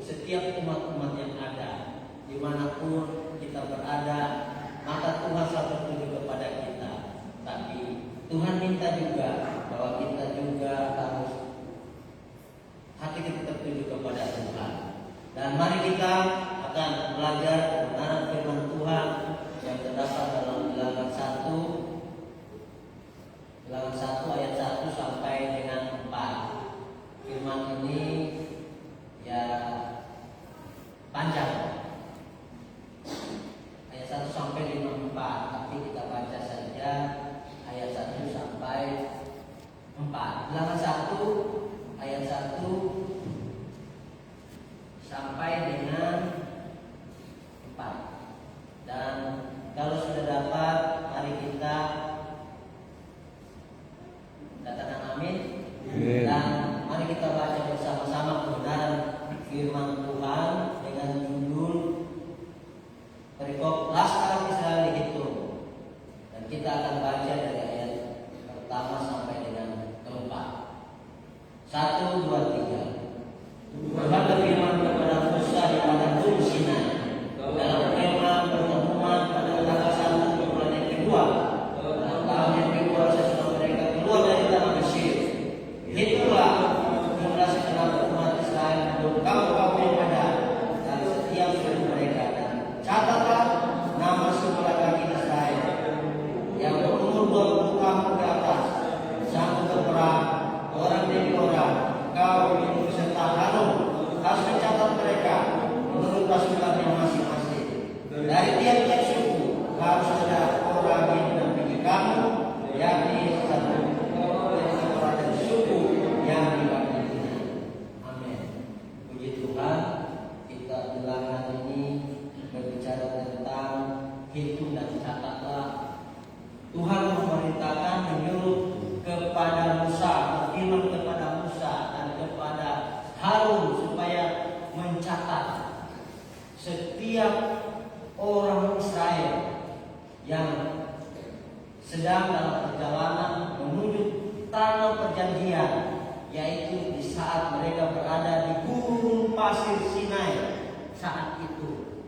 setiap umat-umat yang ada, dimanapun kita berada, maka Tuhan selalu tertuju kepada kita. Tapi Tuhan minta juga bahwa kita juga harus hati kita tertuju kepada Tuhan. Dan mari kita akan belajar kebenaran firman Tuhan yang terdapat dalam Bilangan 1 ayat 1 sampai dengan 4. Firman ini ya panjang, ayat 1 sampai 4, tapi kita baca saja ayat 1 sampai 4. Bilangan 1 ayat 1 sampai dengan 4. Dan kalau sudah dapat, mari kita katakan amin. Dan mari kita baca bersama-sama kebenaran firman Tuhan dengan judul perikop Laskar Israel dihitung. Dan kita akan baca dari ayat pertama sampai dengan keempat. 1, 2, 3. Tuhan berfirman kepada Musa di padang Gunung Sinai dalam kemah pertemuan pada tanggal 1 bulan yang kedua, dalam tahun yang kedua sesudah mereka keluar dari tanah Mesir. Itulah jumlah segenap umat Israel menurut kaum yang ada dan setiap suku mereka. Dan catatlah nama semua laki-laki Israel yang berumur 20 tahun ke atas, sanggup berperang, orang demi orang. Kau beserta Harun harus mencatat mereka menurut pasukannya masing-masing. Dari tiap-tiap suku harus ada orang yang mendampingi kamu, yakni satu orang dari suku yang dibaginya. Amin. Puji Tuhan, kita Bilangan ini berbicara tentang hitung dan catatlah. Tuhan memerintahkan, menyuruh kepada Musa, berfirman kepada Musa dan kepada Harun supaya mencatat setiap orang Israel yang sedang dalam perjalanan menuju tanah perjanjian, yaitu di saat mereka berada di gurun pasir Sinai. Saat itu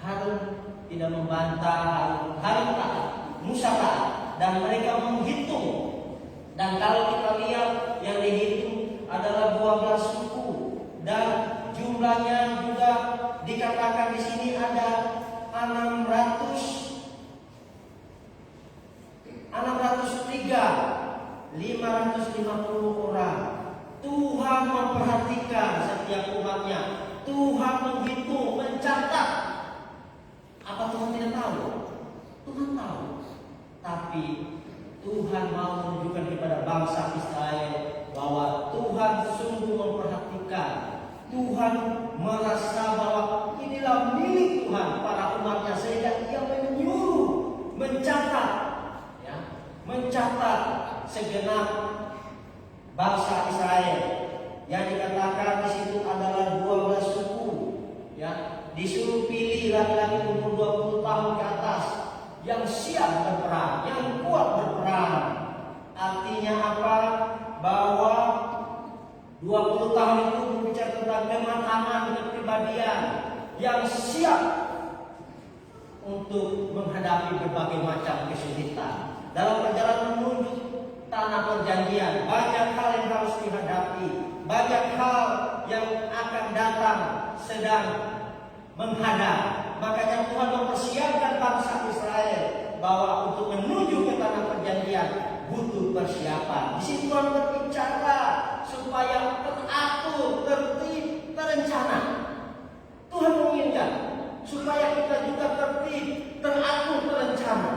Harun tidak membantah, Harun taat, Musa taat, dan mereka menghitung. Dan kalau kita lihat yang dihitung adalah 12 suku, dan jumlahnya juga dikatakan di sini ada 550 orang. Tuhan memperhatikan setiap umatnya. Tuhan menghitung, mencatat. Apa Tuhan tidak tahu? Tuhan tahu. Tapi Tuhan mau menunjukkan kepada bangsa Israel bahwa Tuhan sungguh memperhatikan. Tuhan merasa bahwa inilah milik Tuhan para umatnya, sehingga Ia menyuruh mencatat, ya, mencatat segenap bangsa Israel. Yang dikatakan di situ adalah 12 suku, ya, disuruh pilih laki-laki umur 20 tahun ke atas yang siap berperang, yang kuat berperang. Artinya apa? Bahwa 20 tahun itu berbicara tentang kematangan dan kepribadian yang siap untuk menghadapi berbagai macam kesulitan dalam perjalanan menuju tanah perjanjian. Banyak hal yang harus dihadapi, banyak hal yang akan datang sedang menghadap. Makanya Tuhan mempersiapkan bangsa Israel bahwa untuk menuju ke tanah perjanjian butuh persiapan. Di situ Tuhan berbicara supaya teratur, tertib, terencana. Tuhan menginginkan supaya kita juga tertib, teratur, terencana.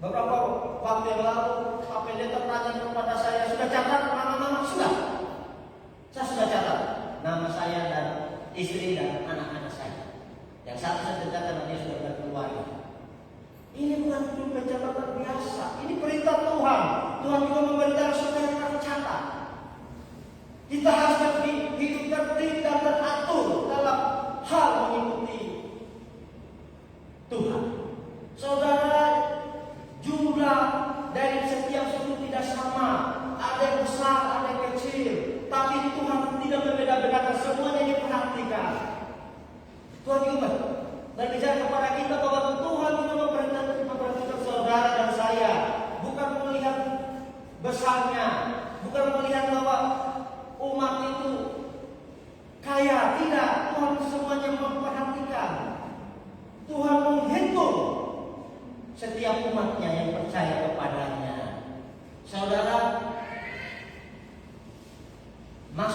Beberapa waktu yang lalu Pak Pendeta tanya kepada saya, sudah catat nama-nama? Sudah. Saya sudah catat nama saya dan istri dan anak-anak saya. Yang satu saya catat, dia sudah berkeluarga. Ini bukan pencatatan biasa. Ini perintah Tuhan. Tuhan juga memberitakan supaya kita mencatat. Kita harus hidup tertib dan teratur dalam hal mengikuti Tuhan. Saudara, jumlah dari setiap suku tidak sama. Ada yang besar, ada yang kecil. Tapi Tuhan tidak membeda-bedakan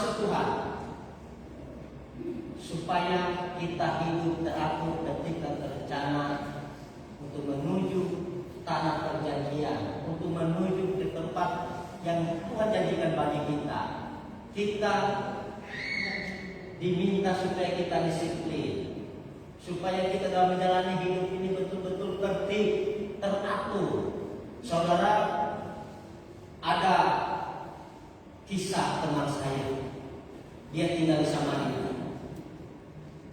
maksud Tuhan supaya kita hidup teratur ketika terencana untuk menuju tanah perjanjian, untuk menuju ke tempat yang Tuhan janjikan bagi kita. Kita diminta supaya kita disiplin, supaya kita dalam menjalani hidup ini betul-betul tertib, teratur. Saudara, ada kisah teman saya. Dia tinggal di Samarinda.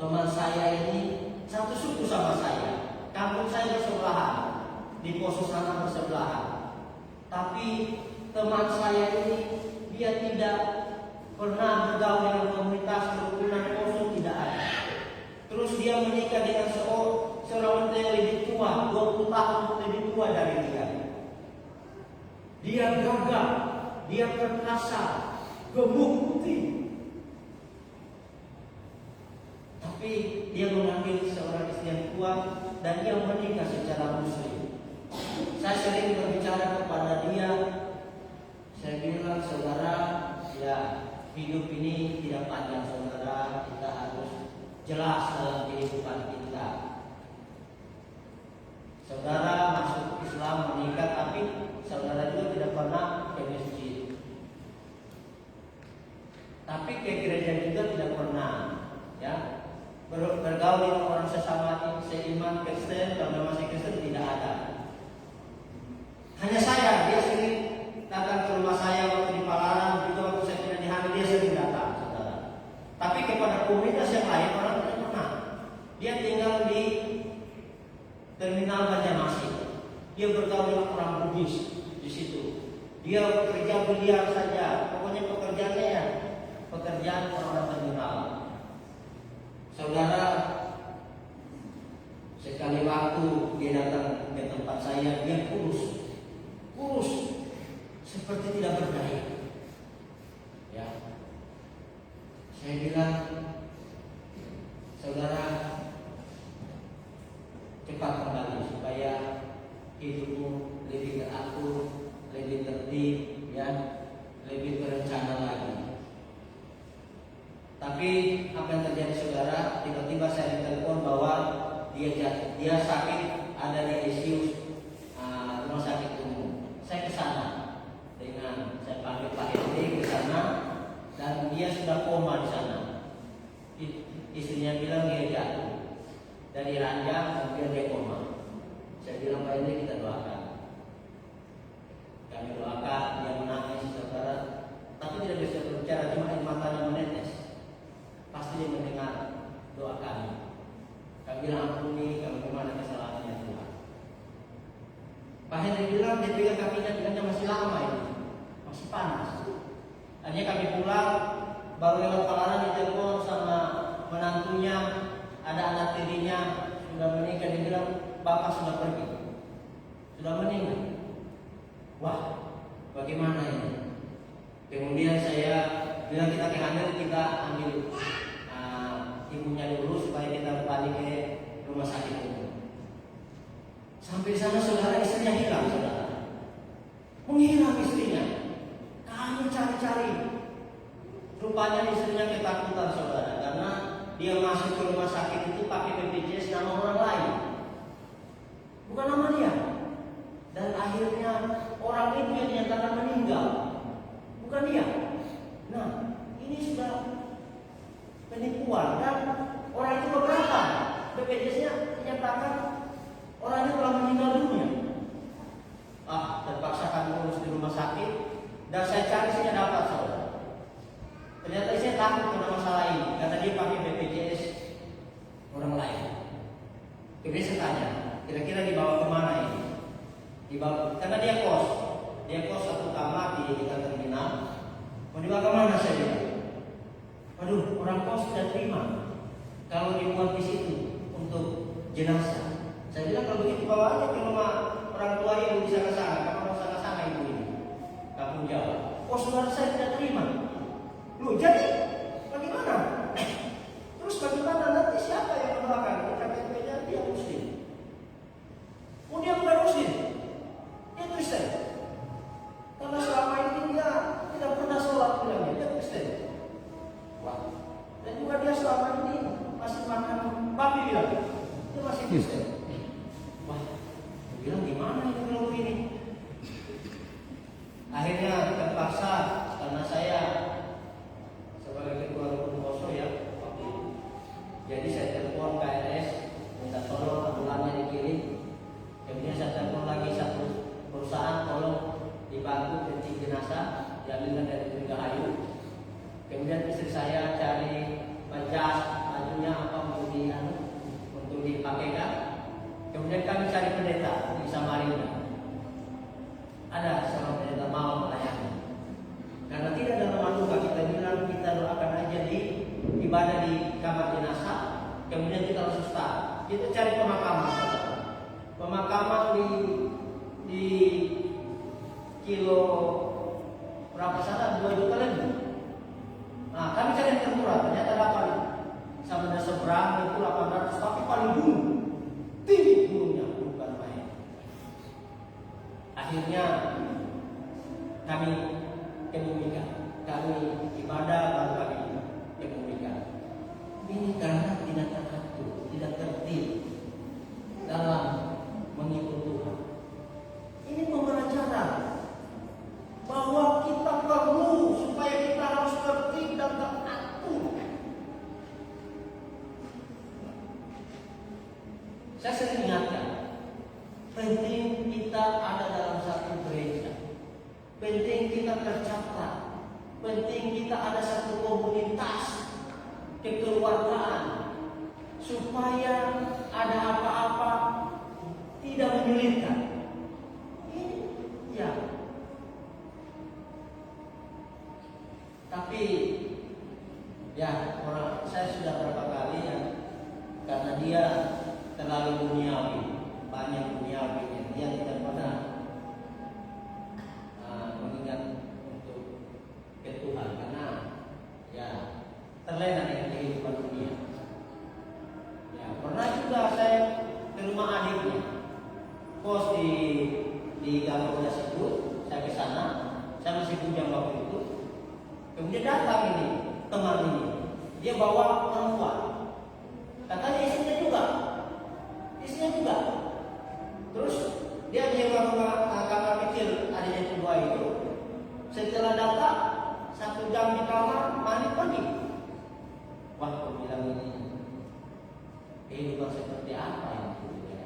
Teman saya ini satu suku sama saya. Kampung saya bersebelahan, di Poso sana bersebelahan. Tapi teman saya ini dia tidak pernah bergaul dengan komunitas kerukunan Poso, tidak ada. Terus dia menikah dengan seorang wanita yang lebih tua, 20 tahun lebih tua dari dia. Dia gagah, dia perkasa, gemuk putih. Tapi dia mengambil seorang istri yang kuat dan dia menikah secara muslim. Saya sering berbicara kepada dia. Saya bilang, saudara, ya hidup ini tidak panjang, saudara. Kita harus jelas dalam kehidupan kita. Saudara masuk Islam, menikah, tapi saudara juga tidak pernah ke masjid. Tapi ke gereja juga tidak pernah, ya. Bergaul dengan orang sesama seiman Kristen, kalau masih Kristen tidak ada. Hanya saya, dia sering datang ke rumah saya waktu di Palaran, juga waktu saya tidak dihamil, dia sering datang, saudara. Tapi kepada komunitas yang lain orang tidak pernah. Dia tinggal di Terminal Banjarmasin. Dia bergaul dengan orang Bugis di situ. Dia bekerja beliau saja, pokoknya pekerjaannya ya pekerjaan orang terminal. Saudara, sekali waktu dia datang ke tempat saya, dia kurus, seperti tidak berdaya. Ya, saya bilang, saudara, cepat kembali supaya hidupmu lebih teratur, lebih tertib, ya, lebih terencana lagi. Tapi apa yang terjadi, saudara? Tiba-tiba saya ditelepon bahwa dia sakit, ada di ICU rumah sakit umum. Saya ke sana dengan saya panggil Pak RT ke sana dan dia sudah koma di sana. Istrinya bilang dia jatuh dari ranjang, kemudian dia koma. Saya bilang, Pak RT, kita doakan. Kami doakan, dia menangis, saudara, tapi tidak bisa berbicara, cuma air matanya menetes. Pasti dia mendengar doa kami. Kami bilang, ampuni kami, kemana kesalahannya Tuhan. Pak Henry bilang, dia pegang kakinya, bilangnya masih lama ini, masih panas. Akhirnya kami pulang, baru lewat Palaran ditelepon sama menantunya, ada anak tirinya sudah menikah. Dia bilang, bapak sudah pergi, sudah meninggal. Wah, bagaimana ini? Kemudian saya bilang, kita ambil ibunya dulu supaya kita balik ke rumah sakit umum. Sampai di sana, saudara, istrinya hilang, saudara. Menghilang istrinya. Kami cari-cari. Rupanya istrinya ketakutan, saudara, karena dia masuk ke rumah sakit itu pakai BPJS nama orang lain, bukan nama dia. Dan akhirnya orang itu yang dinyatakan meninggal, bukan dia. Nah, ini sudah penipuan, dan orang itu beberapa BPJS-nya dinyatakan orang itu telah meninggal dunia. Terpaksa kami urus di rumah sakit, dan saya cari saya dapat, saudara. Ternyata saya takut kena masalah ini, karena dia pakai BPJS orang lain. Kemudian saya tanya, kira-kira dibawa kemana ini? Dibawa, karena dia kos satu kamar di dekat terminal. Mau dibawa kemana, saya bilang? Waduh, orang kos tidak terima kalau dibuat di situ untuk jenazah. Saya bilang, kalau begitu bawa aja ke rumah orang tua ibu di sana-sana, karena orang sana-sana ibu ini, Kampung Jawa. Oh, saudara, saya tidak terima. Loh, jadi bagaimana? Terus bagaimana nanti siapa yang mendoakan? KTP-nya dia Muslim. Oh, dia bukan Muslim, dia Kristen. Karena selama ini dia tidak pernah sholat, bilangnya dia Kristen. selama ini masih makan babi bilang. Dia masih Kristen. Wah, dia bilang gimana ini kalau begini? Akhirnya terpaksa karena saya sebagai ketua rukun poso ya waktu itu. Jadi saya telepon KRS minta tolong ambulannya dikirim. Kemudian saya telepon lagi satu perusahaan tolong dibantu penting jenazah diambilkan dari Tunggahayu. Kemudian istri saya cari jas bajunya apa untuk dipakaikan. Kemudian kami cari pendeta di Samarinda. Ada seorang pendeta mau melayani. Karena tidak ada rumah duka, kita bilang kita doakan aja di ibadah di kamar jenazah. Kemudian kita langsung start. Kita cari pemakaman. Pemakaman di kilo berapa sana 2 juta lebih. Nah, kami cari yang termurah, ternyata dapat sama ada seberang itu 800, tapi paling gunung, tinggi gunungnya bukan main. Akhirnya kami kemudian kami ibadah baru kami kemudian. Ini karena tidak teratur, tidak tertib dalam mengikut Tuhan. Ini pembelajaran bahwa kita perlu supaya kita harus tertib dan teratur. Saya sering ingatkan, penting kita ada dalam satu gereja, penting kita tercatat, penting kita ada satu komunitas kekeluargaan, supaya ada apa-apa tidak menyulitkan. Ya. Tapi ya orang saya sudah berapa kali ya, karena dia terlalu duniawi, banyak duniawi, dia tidak pernah mengingat untuk ke Tuhan karena ya terlena dengan kehidupan dunia. Ya pernah juga saya ke rumah adiknya, kos di Garuda situ, saya ke sana, saya masih bujang waktu itu. Kemudian datang ini teman ini, dia bawa perempuan, katanya istrinya juga. Terus dia nyewa kamar kecil adanya yang kedua itu. Setelah datang 1 jam di kamar, mandi pergi. Wah, aku bilang ini kehidupan seperti apa ya?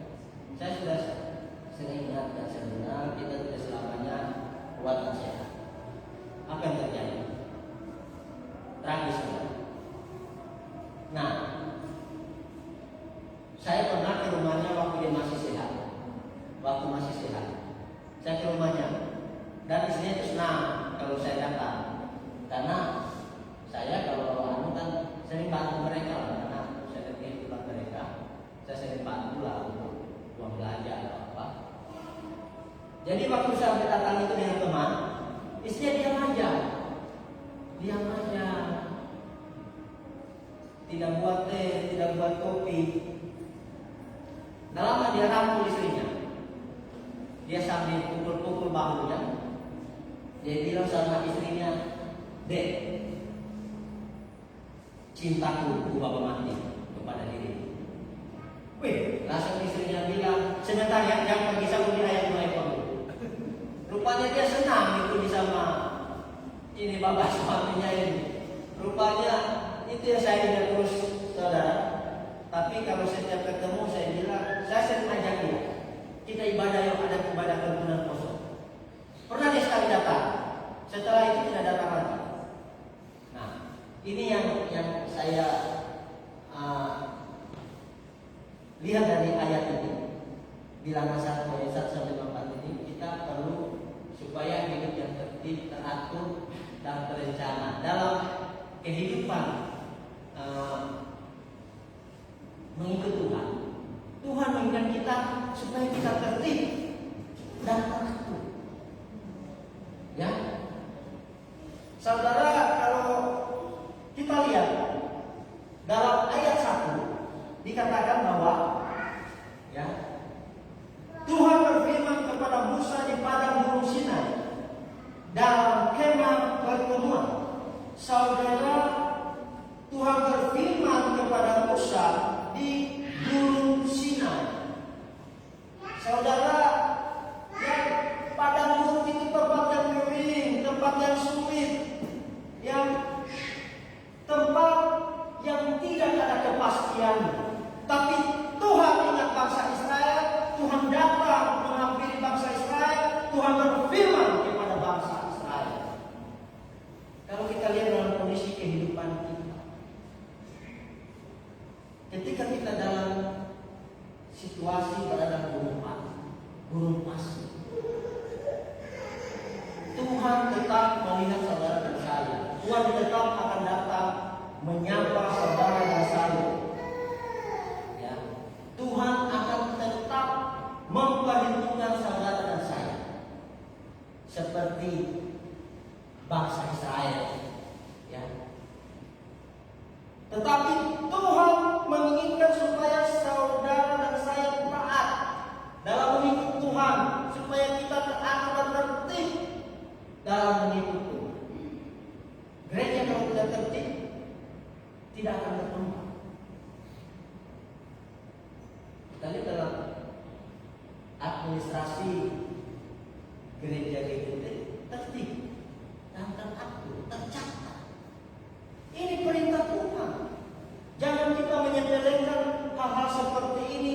Saya sudah sering ingatkan sebenarnya kita tidak selamanya kuat dan sehat. Apa yang terjadi? Tragis. Nah, saya pernah ke rumahnya waktu dia masih sehat. Saya ke rumahnya dan istrinya itu senang kalau saya datang, karena saya kalau kan sering bantu mereka karena saya lihat kehidupan mereka, saya sering bantu lah untuk uang belanja atau apa. Jadi waktu saya datang itu dengan teman, istrinya diam aja, tidak buat teh, tidak buat kopi. Lama dia rangkul istrinya, dia sambil pukul-pukul bahunya. Dia bilang sama istrinya, "Dek, cintaku ubah mati kepada diri." Wih, langsung istrinya bilang, "Sebentar ya, jangan pergi sama dia ayam 2 ekor." Rupanya dia senang itu sama ini bapak suaminya ini. Rupanya itu yang saya tidak terus, saudara. Tapi kalau setiap ketemu saya bilang, saya sering ajak dia, kita ibadah yang ada ibadah kerukunan kosong. Pernah dia sekali datang, setelah itu tidak datang lagi. Nah, ini yang saya lihat dari ayat ini. Bilangan 1 ayat 1 sampai 4 ini, kita perlu supaya hidup yang tertib, teratur dan terencana dalam kehidupan mengikut Tuhan. Tuhan menginginkan kita supaya kita tertib dan teratur. Ya, saudara, kalau kita lihat dalam ayat 1 dikatakan bahwa ya Tuhan berfirman kepada Musa di padang gunung Sinai dalam kemah pertemuan. Saudara, Tuhan berfirman Tetapi Tuhan menginginkan supaya saudara dan saya taat dalam mengikut Tuhan, supaya kita taat dan tertib dalam mengikut Tuhan. Gereja kalau tidak tertib, tidak akan berkembang. Kita lihat dalam administrasi gereja GKT, tertib dan teratur, tercatat. Ini perintah Tuhan. Jangan kita menyepelekan hal-hal seperti ini,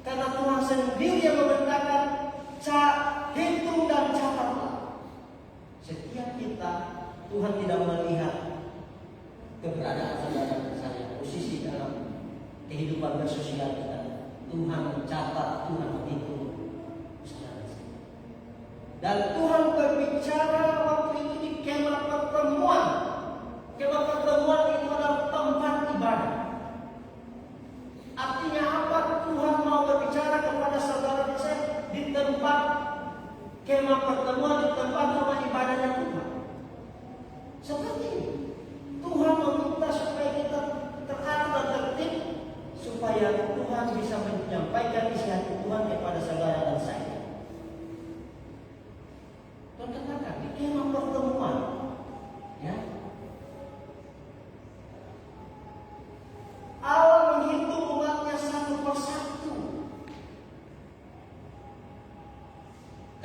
karena Tuhan sendiri yang memerintahkan, hitung dan catatlah. Setiap kita, Tuhan tidak melihat keberadaan saudara dan saya, posisi dalam kehidupan bersosial kita. Tuhan mencatat, Tuhan menghitung saudara saya. Dan Tuhan berbicara waktu itu di kemah pertemuan. Kemah pertemuan itu adalah tempat ibadah. Artinya apa? Tuhan mau berbicara kepada saudara dan saya di tempat kemah pertemuan, di tempat rumah ibadahnya Tuhan. Seperti ini. Tuhan meminta supaya kita terarah dan tertib, supaya Tuhan bisa menyampaikan isi hati Tuhan kepada saudara dan saya. Tuhan katakan di kemah pertemuan, ya, Allah menghitung umatnya satu persatu.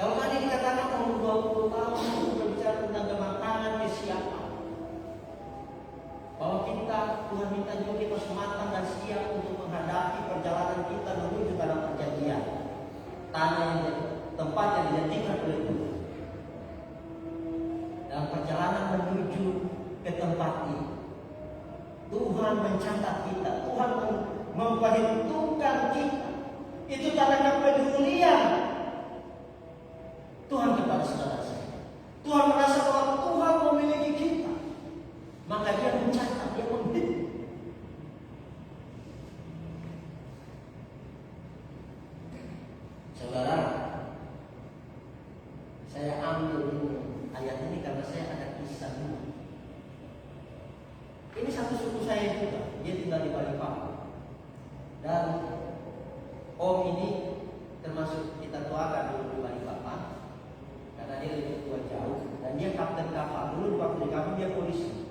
Kalau tadi dikatakan umur 20 tahun itu berbicara tentang kematangan kesiapan, bahwa kita, Tuhan minta juga kita matang dan siap untuk menghadapi perjalanan kita menuju dalam perjanjian, tanah yang tempat yang dijanjikan oleh Tuhan. Dalam perjalanan menuju ke tempat ini, Tuhan mencatat kita, Tuhan memperhitungkan kita. Itu tanda kepedulian Tuhan kepada saudara saya. Tuhan merasa bahwa Tuhan memiliki kita, maka Dia mencatat, Dia menghitung. Saudara, saya ambil ayat ini karena saya ada kisah dulu. Ini satu suku saya juga, dia tinggal di Balikpapan. Dan Om ini termasuk kita tuakan dulu di Balikpapan, karena dia lebih tua jauh. Dan dia kapten kapal, dulu waktu di kapal dia polisi.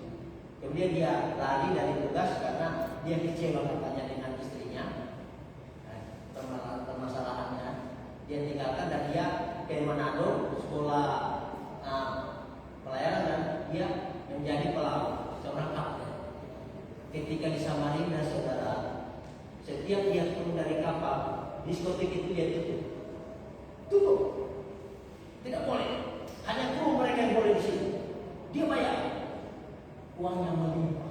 Kemudian dia lari dari tugas karena dia kecewa katanya dengan istrinya. Permasalahannya, dia tinggalkan dan dia ke Manado sekolah pelayaran, dan dia menjadi pelaut, seorang kapten. Ketika di Samarinda, saudara, setiap dia turun dari kapal, diskotik itu dia tutup, tidak boleh. Hanya kru mereka yang boleh di sini. Dia bayar, uangnya melimpah.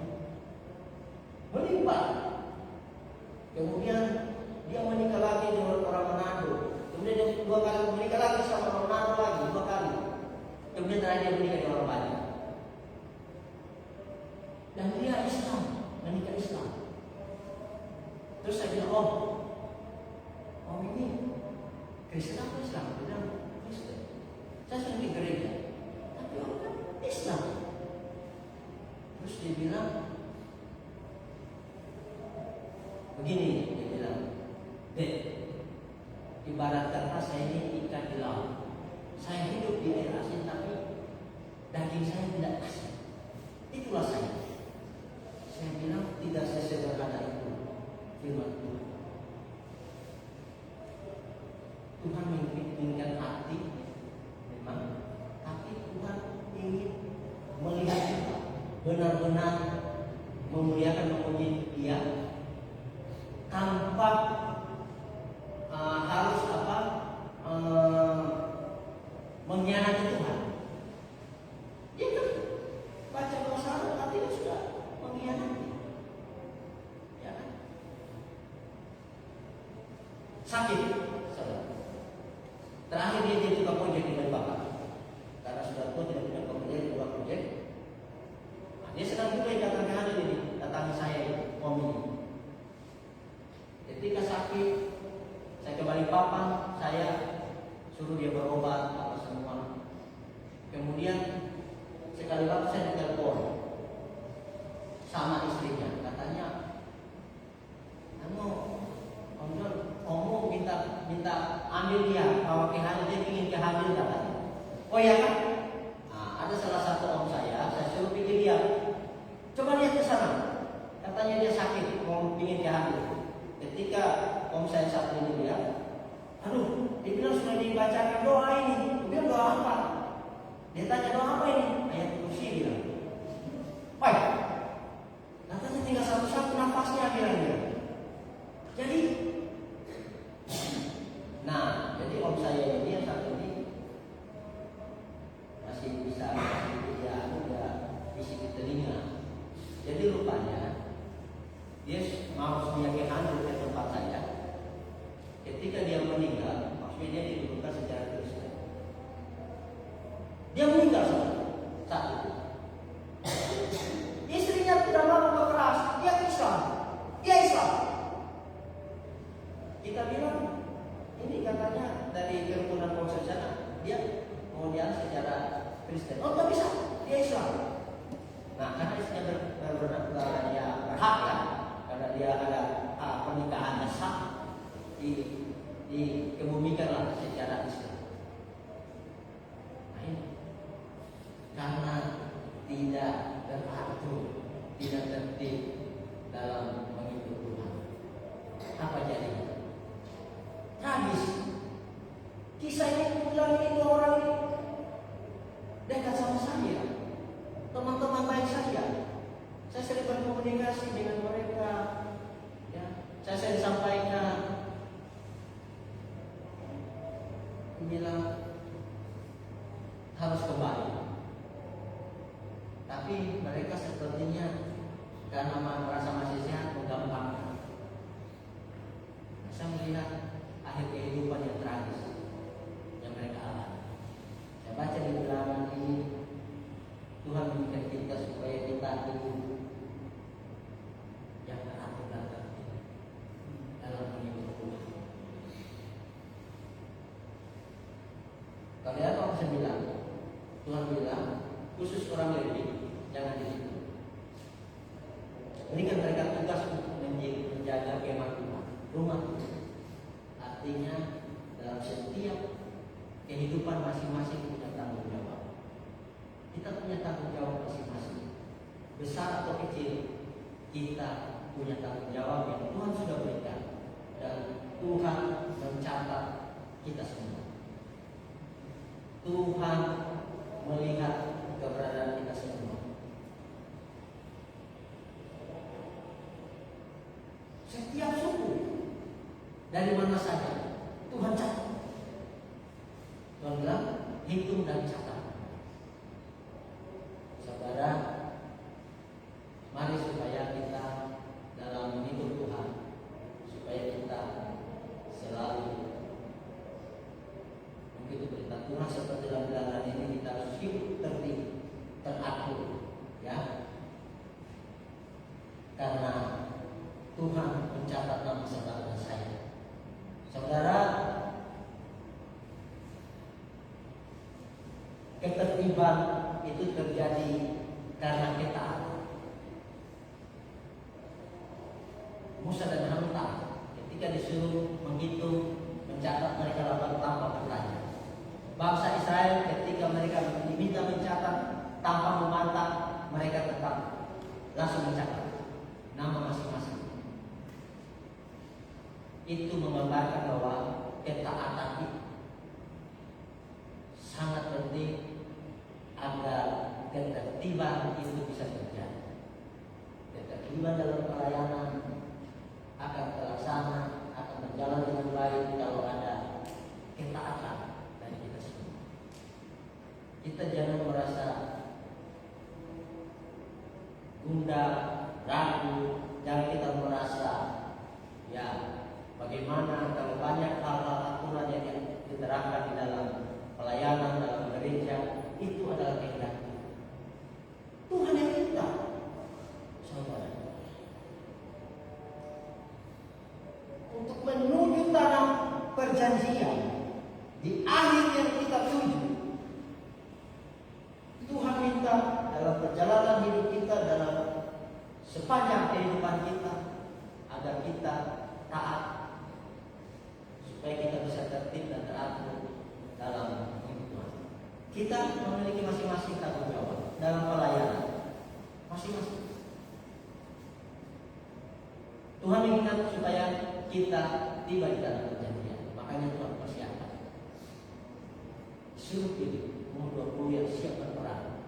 Kemudian dia menikah lagi dengan orang Manado. Kemudian dia 2 kali menikah lagi sama orang Manado lagi 2 kali. Kemudian terakhir dia menikah dengan orang Bali. Dan dia Islam, menikah Islam. Terus saya bilang, Om ini Kristen atau Islam? Dia bilang Kristen. Saya sudah di gereja, tapi orang kan Islam. Terus dia bilang begini, dia bilang, Dek, ibarat kata saya ini ikan di laut. Saya hidup di air asin, tapi daging saya tidak asin. Itulah saya. Saya bilang tidak sesederhana itu firman Tuhan. Tuhan menginginkan hati memang, tapi Tuhan ingin melihat kita benar-benar memuliakan, memuji Dia tanpa harus mengkhianati Tuhan. Dia kan baca pasal artinya sudah mengkhianati, ya kan? Sakit, saudara. Terakhir dia jadi tukang ojek di Balikpapan, karena sudah tua tidak punya pekerjaan di luar ojek. Nah, dia sedang juga yang datang ke hari ini, datangi saya Om ini. Ketika sakit, saya ke Balikpapan, saya suruh dia berobat apa semua. Kemudian sekali waktu saya ditelepon sama istrinya, kata kita ambil dia, bawa ke Hamil, dia ingin ke Hamil katanya. Oh ya kan? Nah, ada salah satu om saya suruh pergi dia. Coba lihat ke sana. Katanya dia sakit, mau ingin ke Hamil. Ketika om saya satu ini dia, aduh, dia bilang sudah dibacakan doa ini. Dia doa apa? Dia tanya doa apa ini? Ayat kursi bilang. Baik. Katanya tinggal satu-satu nafasnya bilang dia. Jadi, jadi om saya ini yang satu ini masih bisa dia isi di telinga. Jadi rupanya dia mau punya handuk ke tempat saya. Ketika dia meninggal, maksudnya dia dikuburkan secara Kristen. Dia meninggal saat itu. Istrinya tidak mau berkeras, dia Islam. Kita bilang, ini katanya dari kerukunan konsep sana, dia mau dia secara Kristen. Oh, tidak bisa, dia Islam. Nah, karena istrinya berhak ya, karena dia ada pernikahan yang sah, dikebumikanlah secara Islam. Nah, ini karena tidak teratur, tidak tertib dalam mengikut Tuhan. Apa jadi? Tragis. Kisah ini bilang ini dua orang ini dekat sama saya, teman-teman baik saya. Saya sering berkomunikasi dengan mereka. Ya, saya sering sampaikan, bilang harus kembali. Tapi mereka sepertinya karena merasa masih sehat menggampangkan. Saya melihat akhir kehidupan yang tragis yang mereka alami. Saya baca di belakang ini, Tuhan memberikan kita supaya kita hidup yang teratur dan tertib dalam mengikuti Tuhan. Kalian apa saya bilang? Tuhan bilang khusus orang Lewi jangan di situ. Berikan mereka tugas untuk menjaga kemah Tuhan, rumah Tuhan. Artinya dalam setiap kehidupan masing-masing punya tanggung jawab. Kita punya tanggung jawab masing-masing, besar atau kecil. Kita punya tanggung jawab yang Tuhan sudah berikan, dan Tuhan mencatat kita semua. Tuhan melihat keberadaan kita semua. Setiap suku dari mana saja Tuhan catat. Tuhan bilang hitung dan catat. Saudara, mari supaya kita dalam hidup Tuhan, supaya kita selalu begitu perintah Tuhan seperti dalam bilangan ini, kita harus hidup tertib, teratur, ya. Karena Tuhan mencatat nama saudara dan saya. Saudara, ketertiban itu terjadi karena ketaatan. Musa dan Harun ketika disuruh menghitung, mencatat, mereka lakukan tanpa bertanya. Bangsa Israel ketika mereka diminta mencatat tanpa memantah, mereka tetap langsung mencatat nama masing-masing. Itu menggambarkan bahwa ketaatan itu sangat penting agar ketertiban itu bisa terjadi. Ketertiban dalam pelayanan akan terlaksana, akan berjalan dengan baik kalau ada ketaatan dari kita semua. Kita jangan merasa gundah, ragu, jangan kita merasa ya bagaimana kalau banyak hal-hal aturan yang diterapkan di dalam pelayanan, dalam gereja, itu adalah kehendak Tuhan yang minta, saudara, untuk menuju tanah perjanjian di akhir yang kita tuju. Tuhan minta dalam perjalanan hidup kita, dalam sepanjang kehidupan kita, agar kita taat supaya kita bisa tertib dan teratur dalam hidup. Kita memiliki masing-masing tanggung jawab dalam pelayanan, masing-masing. Tuhan mengingat supaya kita tiba di dalam perjanjian. Makanya Tuhan persiapkan. Suruh pilih umur 20 yang siap berperang.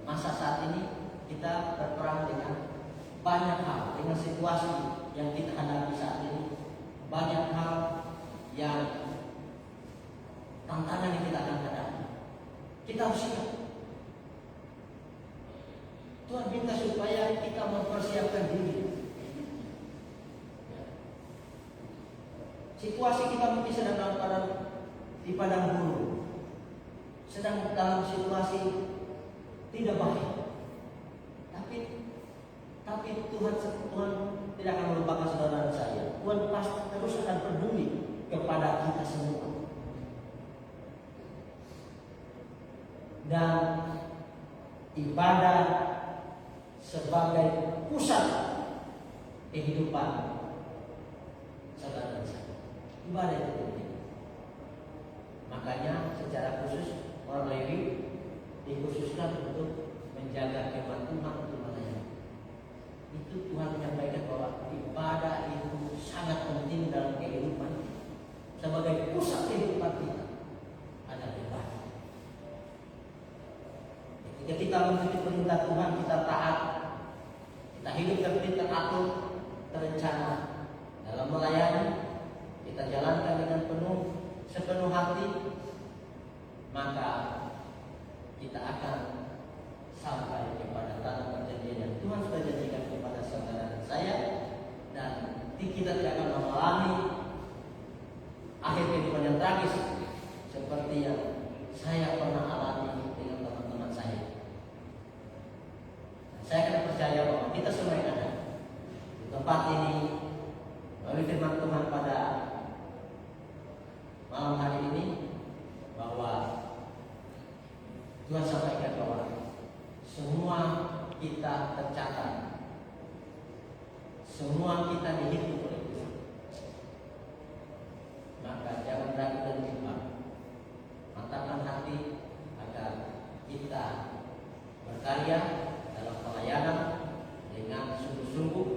Masa saat ini kita berperang dengan banyak hal, dengan situasi yang kita hadapi saat ini. Banyak hal yang tantangan yang kita akan hadapi. Kita harus siap. Tuhan minta supaya kita mempersiapkan diri. Situasi kita mungkin sedang di padang gurun, sedang dalam situasi tidak baik. Tapi Tuhan tidak akan melupakan saudara saya. Tuhan pasti terus akan peduli kepada kita semua. Dan ibadah sebagai pusat kehidupan saudara saya. Ibadah itu penting. Makanya secara khusus orang Lewi dikhususkan untuk menjaga kemah Tuhan untuk melayani. Itu Tuhan menyampaikan bahwa ibadah itu sangat penting dalam kehidupan sebagai pusat kehidupan kita. Ada ibadah. Ketika kita mengikuti perintah Tuhan, kita taat, kita hidup teratur, terencana dalam melayani, kita jalankan dengan sepenuh hati, maka kita akan sampai kepada tanah perjanjian yang Tuhan sudah janjikan kepada saudara dan saya, dan kita tidak akan mengalami akhir kehidupan yang tragis seperti yang saya pernah alami dengan teman-teman saya. Saya akan percaya bahwa kita semua yang ada di tempat ini melalui firman Tuhan pada malam hari ini, bahwa Tuhan sampaikan bahwa semua kita tercatat, semua kita dihitung oleh Tuhan. Maka jangan ragu dan bimbang, mantapkan hati agar kita berkarya dalam pelayanan dengan sungguh-sungguh